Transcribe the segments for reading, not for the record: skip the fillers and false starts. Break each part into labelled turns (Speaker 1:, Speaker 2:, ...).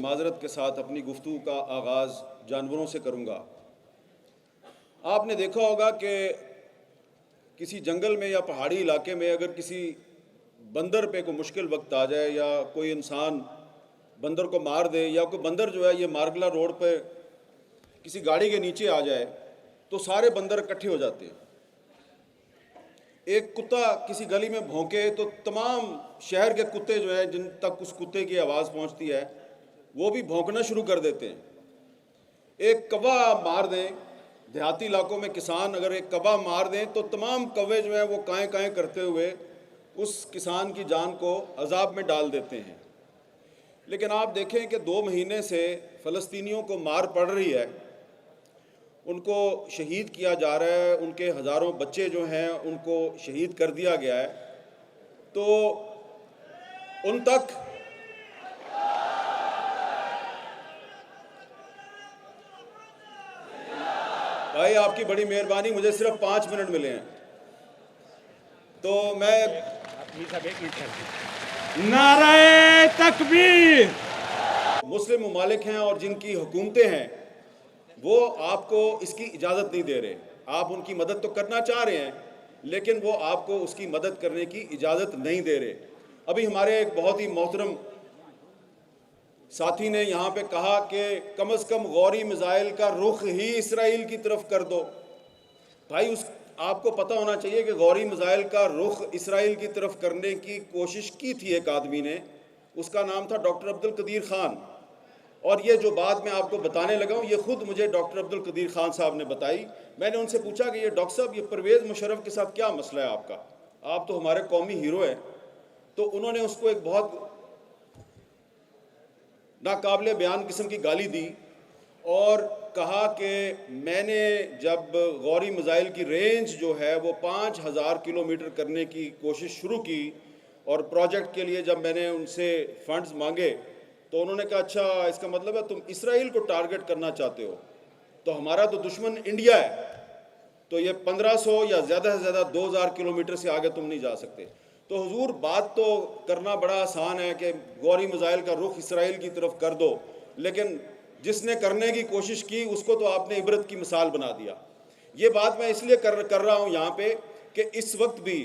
Speaker 1: معذرت کے ساتھ اپنی گفتگو کا آغاز جانوروں سے کروں گا۔ آپ نے دیکھا ہوگا کہ کسی جنگل میں یا پہاڑی علاقے میں اگر کسی بندر پہ کوئی مشکل وقت آ جائے یا کوئی انسان بندر کو مار دے یا کوئی بندر جو ہے یہ مارگلا روڈ پہ کسی گاڑی کے نیچے آ جائے تو سارے بندر اکٹھے ہو جاتے ہیں۔ ایک کتا کسی گلی میں بھونکے تو تمام شہر کے کتے جو ہیں جن تک اس کتے کی آواز پہنچتی ہے وہ بھی بھونکنا شروع کر دیتے ہیں۔ ایک کوا مار دیں، دیہاتی علاقوں میں کسان اگر ایک کوا مار دیں تو تمام کوے جو ہیں وہ کائیں کائیں کرتے ہوئے اس کسان کی جان کو عذاب میں ڈال دیتے ہیں۔ لیکن آپ دیکھیں کہ 2 مہینے سے فلسطینیوں کو مار پڑ رہی ہے، ان کو شہید کیا جا رہا ہے، ان کے ہزاروں بچے جو ہیں ان کو شہید کر دیا گیا ہے، تو ان تک بھائی آپ کی بڑی مہربانی، مجھے صرف 5 منٹ ملے ہیں تو میں
Speaker 2: نعرہ تکبیر۔
Speaker 1: مسلم ممالک ہیں اور جن کی حکومتیں ہیں وہ آپ کو اس کی اجازت نہیں دے رہے۔ آپ ان کی مدد تو کرنا چاہ رہے ہیں لیکن وہ آپ کو اس کی مدد کرنے کی اجازت نہیں دے رہے۔ ابھی ہمارے ایک بہت ہی محترم ساتھی نے یہاں پہ کہا کہ کم از کم غوری میزائل کا رخ ہی اسرائیل کی طرف کر دو۔ بھائی آپ کو پتہ ہونا چاہیے کہ غوری میزائل کا رخ اسرائیل کی طرف کرنے کی کوشش کی تھی ایک آدمی نے، اس کا نام تھا ڈاکٹر عبدالقدیر خان، اور یہ جو بات میں آپ کو بتانے لگا ہوں یہ خود مجھے ڈاکٹر عبدالقدیر خان صاحب نے بتائی۔ میں نے ان سے پوچھا کہ یہ ڈاکٹر صاحب یہ پرویز مشرف کے ساتھ کیا مسئلہ ہے آپ کا، آپ تو ہمارے قومی ہیرو ہیں، تو انہوں نے اس کو ایک بہت ناقابل بیان قسم کی گالی دی اور کہا کہ میں نے جب غوری میزائل کی رینج جو ہے وہ 5000 کلومیٹر کرنے کی کوشش شروع کی اور پروجیکٹ کے لیے جب میں نے ان سے فنڈز مانگے تو انہوں نے کہا اچھا اس کا مطلب ہے تم اسرائیل کو ٹارگٹ کرنا چاہتے ہو، تو ہمارا تو دشمن انڈیا ہے، تو یہ 1500 یا زیادہ سے زیادہ 2000 کلومیٹر سے آگے تم نہیں جا سکتے۔ تو حضور بات تو کرنا بڑا آسان ہے کہ غوری میزائل کا رخ اسرائیل کی طرف کر دو، لیکن جس نے کرنے کی کوشش کی اس کو تو آپ نے عبرت کی مثال بنا دیا۔ یہ بات میں اس لیے کر رہا ہوں یہاں پہ کہ اس وقت بھی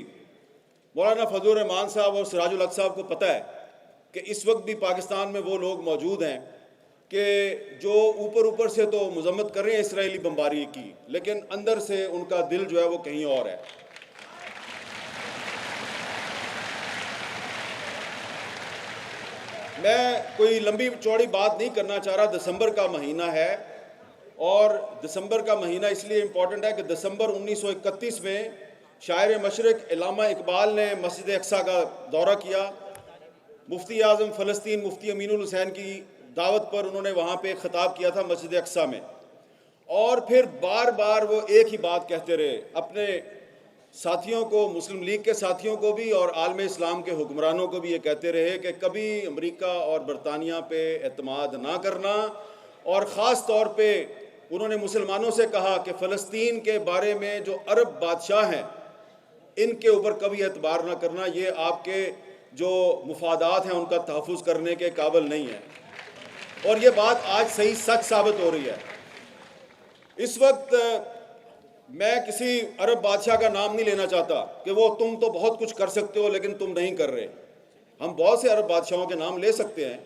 Speaker 1: مولانا فضل الرحمان صاحب اور سراج الحق صاحب کو پتہ ہے کہ اس وقت بھی پاکستان میں وہ لوگ موجود ہیں کہ جو اوپر سے تو مذمت کر رہے ہیں اسرائیلی بمباری کی، لیکن اندر سے ان کا دل جو ہے وہ کہیں اور ہے۔ میں کوئی لمبی چوڑی بات نہیں کرنا چاہ رہا، دسمبر کا مہینہ ہے اور دسمبر کا مہینہ اس لیے امپورٹنٹ ہے کہ دسمبر 1931 میں شاعر مشرق علامہ اقبال نے مسجد اقصیٰ کا دورہ کیا، مفتی اعظم فلسطین مفتی امین الحسین کی دعوت پر انہوں نے وہاں پہ خطاب کیا تھا مسجد اقصیٰ میں، اور پھر بار بار وہ ایک ہی بات کہتے رہے اپنے ساتھیوں کو، مسلم لیگ کے ساتھیوں کو بھی اور عالم اسلام کے حکمرانوں کو بھی یہ کہتے رہے کہ کبھی امریکہ اور برطانیہ پہ اعتماد نہ کرنا، اور خاص طور پہ انہوں نے مسلمانوں سے کہا کہ فلسطین کے بارے میں جو عرب بادشاہ ہیں ان کے اوپر کبھی اعتبار نہ کرنا، یہ آپ کے جو مفادات ہیں ان کا تحفظ کرنے کے قابل نہیں ہے، اور یہ بات آج صحیح سچ ثابت ہو رہی ہے۔ اس وقت میں کسی عرب بادشاہ کا نام نہیں لینا چاہتا کہ وہ تم تو بہت کچھ کر سکتے ہو لیکن تم نہیں کر رہے۔ ہم بہت سے عرب بادشاہوں کے نام لے سکتے ہیں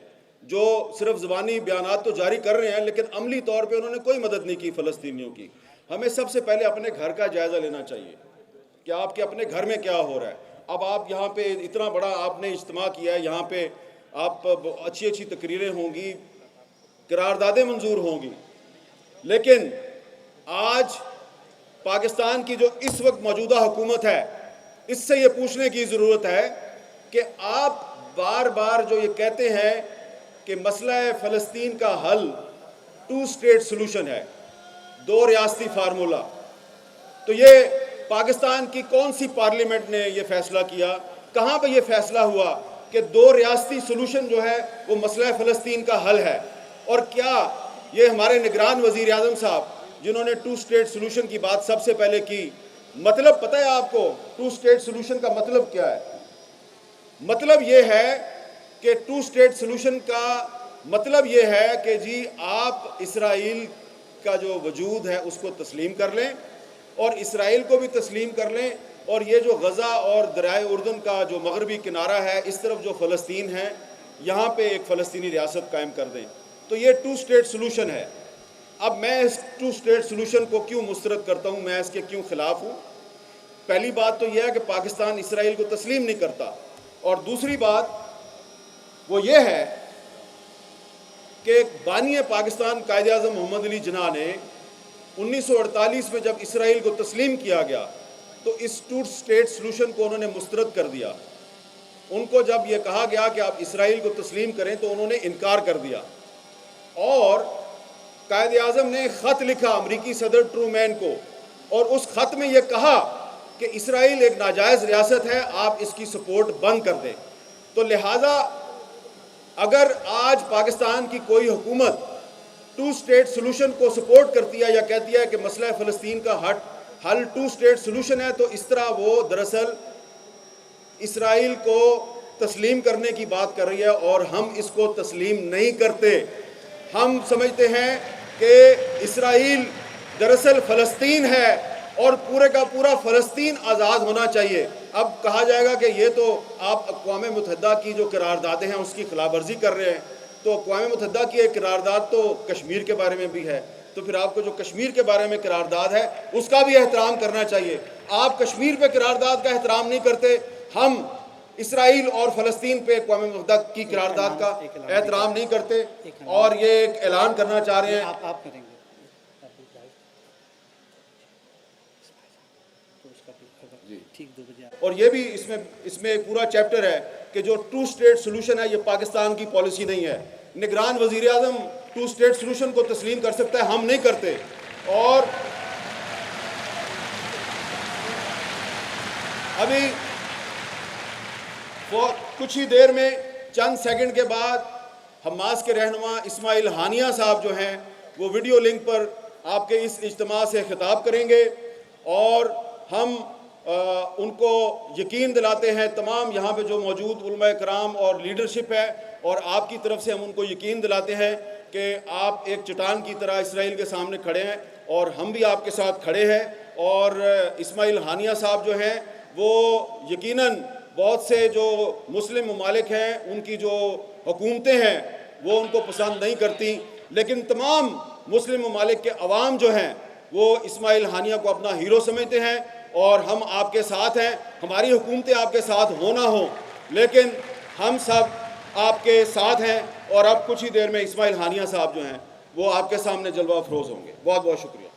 Speaker 1: جو صرف زبانی بیانات تو جاری کر رہے ہیں لیکن عملی طور پہ انہوں نے کوئی مدد نہیں کی فلسطینیوں کی۔ ہمیں سب سے پہلے اپنے گھر کا جائزہ لینا چاہیے کہ آپ کے اپنے گھر میں کیا ہو رہا ہے۔ اب آپ یہاں پہ اتنا بڑا آپ نے اجتماع کیا ہے، یہاں پہ آپ اچھی تقریریں ہوں گی، قراردادیں منظور ہوں گی، لیکن آج پاکستان کی جو اس وقت موجودہ حکومت ہے اس سے یہ پوچھنے کی ضرورت ہے کہ آپ بار بار جو یہ کہتے ہیں کہ مسئلہ فلسطین کا حل 2 اسٹیٹ سلوشن ہے، 2 ریاستی فارمولہ، تو یہ پاکستان کی کون سی پارلیمنٹ نے یہ فیصلہ کیا، کہاں پہ یہ فیصلہ ہوا کہ 2 ریاستی سلوشن جو ہے وہ مسئلہ فلسطین کا حل ہے؟ اور کیا یہ ہمارے نگران وزیر اعظم صاحب جنہوں نے 2 اسٹیٹ سلوشن کی بات سب سے پہلے کی، مطلب پتہ ہے آپ کو 2 اسٹیٹ سلوشن کا مطلب کیا ہے؟ مطلب یہ ہے کہ 2 اسٹیٹ سلوشن کا مطلب یہ ہے کہ جی آپ اسرائیل کا جو وجود ہے اس کو تسلیم کر لیں اور اسرائیل کو بھی تسلیم کر لیں، اور یہ جو غزہ اور دریائے اردن کا جو مغربی کنارہ ہے اس طرف جو فلسطین ہے یہاں پہ ایک فلسطینی ریاست قائم کر دیں۔ تو یہ 2 اسٹیٹ سلوشن ہے۔ اب میں اس 2 اسٹیٹ سلوشن کو کیوں مسترد کرتا ہوں، میں اس کے کیوں خلاف ہوں؟ پہلی بات تو یہ ہے کہ پاکستان اسرائیل کو تسلیم نہیں کرتا، اور دوسری بات وہ یہ ہے کہ بانی پاکستان قائد اعظم محمد علی جناح نے 1948 میں جب اسرائیل کو تسلیم کیا گیا تو اس 2 اسٹیٹ سلوشن کو انہوں نے مسترد کر دیا۔ ان کو جب یہ کہا گیا کہ آپ اسرائیل کو تسلیم کریں تو انہوں نے انکار کر دیا، اور قائد اعظم نے خط لکھا امریکی صدر ٹرومین کو، اور اس خط میں یہ کہا کہ اسرائیل ایک ناجائز ریاست ہے، آپ اس کی سپورٹ بند کر دیں۔ تو لہٰذا اگر آج پاکستان کی کوئی حکومت 2 اسٹیٹ سلوشن کو سپورٹ کرتی ہے یا کہتی ہے کہ مسئلہ فلسطین کا حل 2 اسٹیٹ سلوشن ہے، تو اس طرح وہ دراصل اسرائیل کو تسلیم کرنے کی بات کر رہی ہے، اور ہم اس کو تسلیم نہیں کرتے۔ ہم سمجھتے ہیں کہ اسرائیل دراصل فلسطین ہے اور پورے کا پورا فلسطین آزاد ہونا چاہیے۔ اب کہا جائے گا کہ یہ تو آپ اقوام متحدہ کی جو قراردادیں ہیں اس کی خلاف ورزی کر رہے ہیں، تو اقوام متحدہ کی ایک قرارداد تو کشمیر کے بارے میں بھی ہے، تو پھر آپ کو جو کشمیر کے بارے میں قرارداد ہے اس کا بھی احترام کرنا چاہیے۔ آپ کشمیر پہ قرارداد کا احترام نہیں کرتے، ہم اسرائیل اور فلسطین پہ اقوام متحدہ کی قرارداد کا احترام نہیں کرتے، اور یہ ایک اعلان کرنا چاہ رہے ہیں۔
Speaker 3: آپ کریں گے ٹھیک 2 بجے،
Speaker 1: اور یہ بھی اس میں ایک پورا چیپٹر ہے کہ جو 2 اسٹیٹ سلوشن ہے یہ پاکستان کی پالیسی نہیں ہے۔ نگران وزیر اعظم 2 اسٹیٹ سلوشن کو تسلیم کر سکتا ہے، ہم نہیں کرتے۔ اور ابھی کچھ ہی دیر میں چند سیکنڈ کے بعد حماس کے رہنما اسماعیل ہانیہ صاحب جو ہیں وہ ویڈیو لنک پر آپ کے اس اجتماع سے خطاب کریں گے، اور ہم ان کو یقین دلاتے ہیں، تمام یہاں پہ جو موجود علماء کرام اور لیڈرشپ ہے، اور آپ کی طرف سے ہم ان کو یقین دلاتے ہیں کہ آپ ایک چٹان کی طرح اسرائیل کے سامنے کھڑے ہیں، اور ہم بھی آپ کے ساتھ کھڑے ہیں۔ اور اسماعیل ہانیہ صاحب جو ہیں وہ یقیناً بہت سے جو مسلم ممالک ہیں ان کی جو حکومتیں ہیں وہ ان کو پسند نہیں کرتی، لیکن تمام مسلم ممالک کے عوام جو ہیں وہ اسماعیل ہانیہ کو اپنا ہیرو سمجھتے ہیں، اور ہم آپ کے ساتھ ہیں۔ ہماری حکومتیں آپ کے ساتھ ہو نہ ہوں، لیکن ہم سب آپ کے ساتھ ہیں، اور اب کچھ ہی دیر میں اسماعیل ہانیہ صاحب جو ہیں وہ آپ کے سامنے جلوہ افروز ہوں گے۔ بہت بہت شکریہ۔